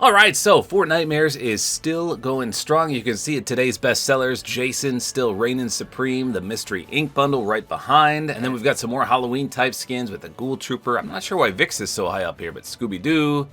Alright, so Fortnitemares is still going strong. You can see it, today's bestsellers. Jason still reigning supreme. The Mystery Ink bundle right behind. And then we've got some more Halloween type skins with the Ghoul Trooper. I'm not sure why Vix is so high up here, but Scooby-Doo.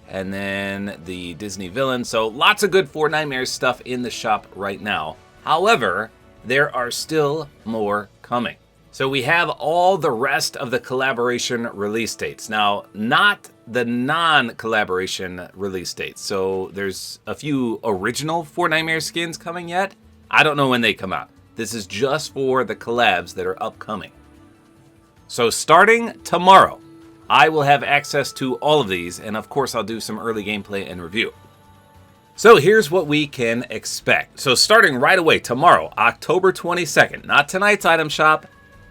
And then the Disney villain. So lots of good Fortnitemares stuff in the shop right now. However, there are still more coming. So we have all the rest of the collaboration release dates. Now, not the non-collaboration release dates. So there's a few original Fortnitemares skins coming yet. I don't know when they come out. This is just for the collabs that are upcoming. So starting tomorrow, I will have access to all of these, and of course I'll do some early gameplay and review. So here's what we can expect. So starting right away, tomorrow, October 22nd, not tonight's item shop,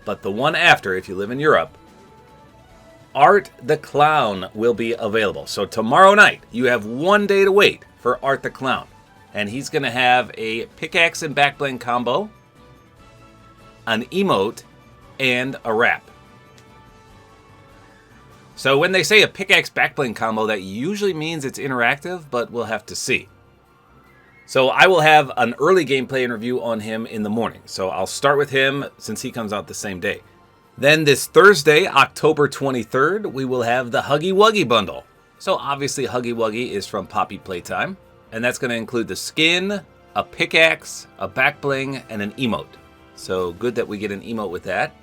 but the one after if you live in Europe, Art the Clown will be available. So tomorrow night, you have 1 day to wait for Art the Clown. And he's going to have a pickaxe and backbling combo, an emote, and a R.E.P.O. So when they say a pickaxe backbling combo, that usually means it's interactive, but we'll have to see. So I will have an early gameplay and review on him in the morning. So I'll start with him since he comes out the same day. Then this Thursday, October 23rd, we will have the Huggy Wuggy bundle. So obviously Huggy Wuggy is from Poppy Playtime. And that's going to include the skin, a pickaxe, a backbling, and an emote. So good that we get an emote with that.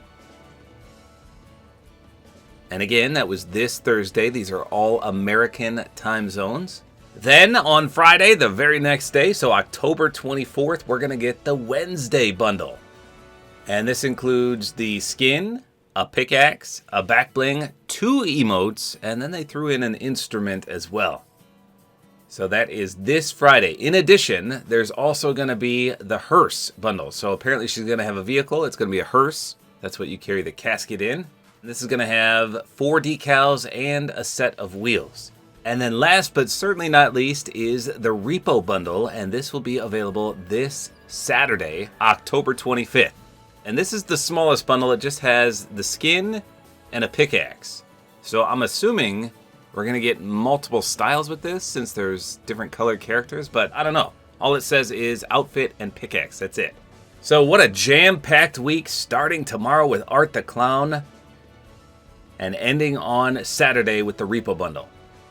And again, that was this Thursday. These are all American time zones. Then on Friday, the very next day, so October 24th, we're going to get the Wednesday bundle. And this includes the skin, a pickaxe, a backbling, 2 emotes, and then they threw in an instrument as well. So that is this Friday. In addition, there's also going to be the hearse bundle. So apparently she's going to have a vehicle. It's going to be a hearse. That's what you carry the casket in. This is going to have 4 decals and a set of wheels. And then last but certainly not least is the R.E.P.O bundle, and this will be available this Saturday, October 25th. And this is the smallest bundle. It just has the skin and a pickaxe. So I'm assuming we're going to get multiple styles with this since there's different colored characters, but I don't know. All it says is outfit and pickaxe. That's it. So what a jam-packed week, starting tomorrow with Art the Clown and ending on Saturday with the R.E.P.O bundle.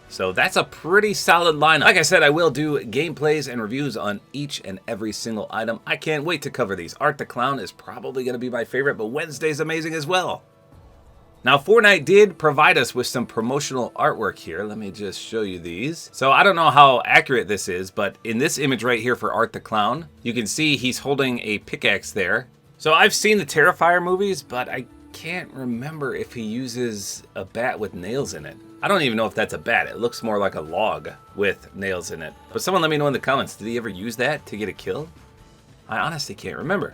So that's a pretty solid lineup. Like I said, I will do gameplays and reviews on each and every single item. I can't wait to cover these. Art the Clown is probably going to be my favorite, but Wednesday's amazing as well. Now, Fortnite did provide us with some promotional artwork here. Let me just show you these. So I don't know how accurate this is, but in this image right here for Art the Clown, you can see he's holding a pickaxe there. So I've seen the Terrifier movies, but I can't remember if he uses a bat with nails in it. I don't even know if that's a bat. It looks more like a log with nails in it. But someone let me know in the comments, did he ever use that to get a kill? I honestly can't remember.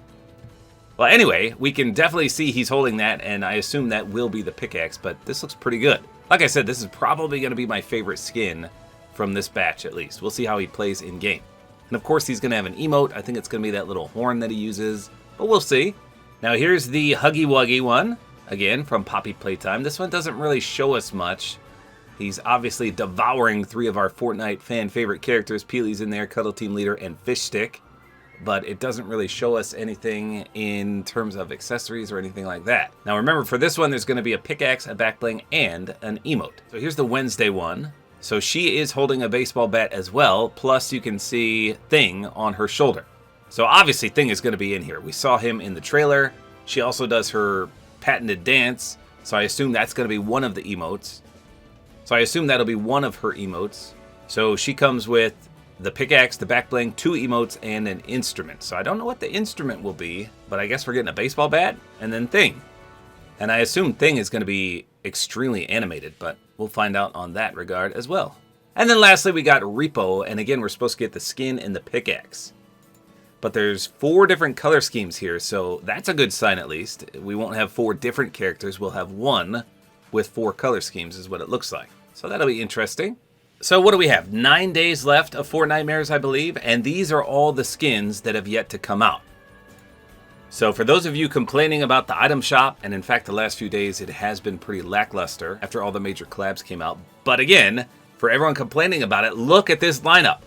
Well, anyway, we can definitely see he's holding that, and I assume that will be the pickaxe, but this looks pretty good. Like I said, this is probably going to be my favorite skin from this batch, at least. We'll see how he plays in-game. And of course, he's going to have an emote. I think it's going to be that little horn that he uses, but we'll see. Now, here's the Huggy Wuggy one, again, from Poppy Playtime. This one doesn't really show us much. He's obviously devouring 3 of our Fortnite fan favorite characters. Peely's in there, Cuddle Team Leader, and Fish Stick. But it doesn't really show us anything in terms of accessories or anything like that. Now remember, for this one, there's going to be a pickaxe, a backbling, and an emote. So here's the Wednesday one. So she is holding a baseball bat as well, plus you can see Thing on her shoulder. So obviously Thing is going to be in here. We saw him in the trailer. She also does her patented dance, so I assume that's going to be one of the emotes. So I assume that'll be one of her emotes. So she comes with the pickaxe, the backbling, 2 emotes, and an instrument. So I don't know what the instrument will be, but I guess we're getting a baseball bat and then Thing. And I assume Thing is going to be extremely animated, but we'll find out on that regard as well. And then lastly, we got R.E.P.O, and again, we're supposed to get the skin and the pickaxe. But there's 4 different color schemes here, so that's a good sign at least. We won't have 4 different characters, we'll have one with 4 color schemes is what it looks like. So that'll be interesting. So what do we have? 9 days left of Fortnitemares, I believe, and these are all the skins that have yet to come out. So for those of you complaining about the item shop, and in fact the last few days it has been pretty lackluster after all the major collabs came out, but again, for everyone complaining about it, look at this lineup.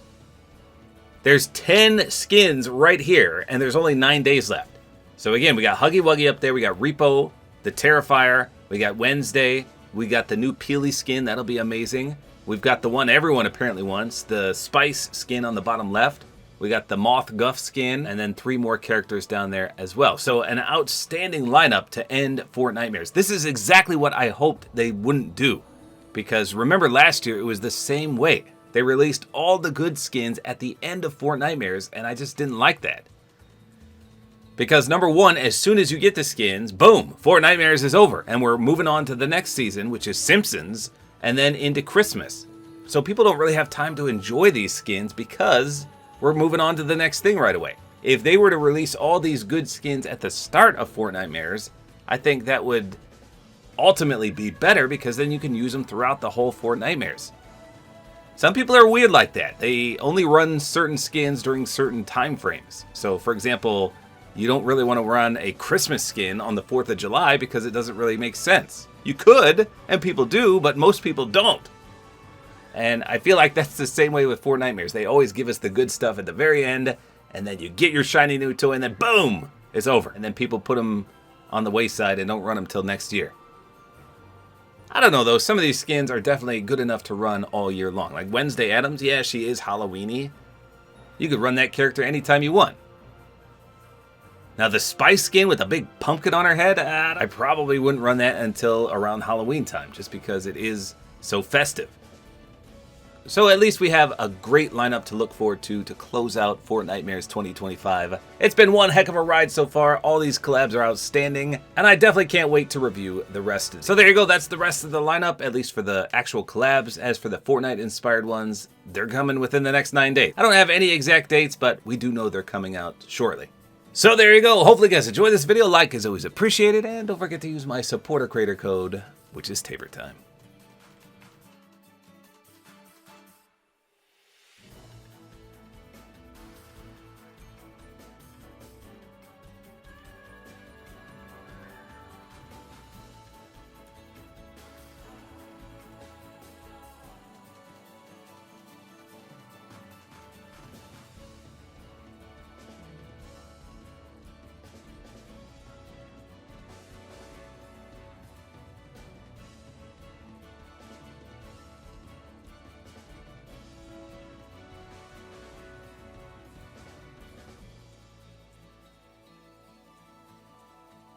There's 10 skins right here, and there's only 9 days left. So again, we got Huggy Wuggy up there, we got R.E.P.O, the Terrifier, we got Wednesday, we got the new Peely skin, that'll be amazing. We've got the one everyone apparently wants, the Spice skin on the bottom left. We got the Moth Guff skin, and then 3 more characters down there as well. So an outstanding lineup to end Fortnitemares. This is exactly what I hoped they wouldn't do. Because remember last year, it was the same way. They released all the good skins at the end of Fortnitemares, and I just didn't like that. Because number one, as soon as you get the skins, boom, Fortnitemares is over. And we're moving on to the next season, which is Simpsons, and then into Christmas. So people don't really have time to enjoy these skins because we're moving on to the next thing right away. If they were to release all these good skins at the start of Fortnitemares, I think that would ultimately be better because then you can use them throughout the whole Fortnitemares. Some people are weird like that. They only run certain skins during certain time frames. So for example, you don't really want to run a Christmas skin on the 4th of July because it doesn't really make sense. You could, and people do, but most people don't. And I feel like that's the same way with Fortnitemares. They always give us the good stuff at the very end, and then you get your shiny new toy, and then boom, it's over. And then people put them on the wayside and don't run them till next year. I don't know though, some of these skins are definitely good enough to run all year long. Like Wednesday Addams, yeah, she is Halloween-y. You could run that character anytime you want. Now the Spice skin with a big pumpkin on her head, I probably wouldn't run that until around Halloween time, just because it is so festive. So at least we have a great lineup to look forward to close out Fortnitemares 2025. It's been one heck of a ride so far. All these collabs are outstanding, and I definitely can't wait to review the rest. So there you go, that's the rest of the lineup, at least for the actual collabs. As for the Fortnite-inspired ones, they're coming within the next 9 days. I don't have any exact dates, but we do know they're coming out shortly. So there you go. Hopefully you guys enjoyed this video. Like is always appreciated, and don't forget to use my Support-A-Creator code, which is tabortime.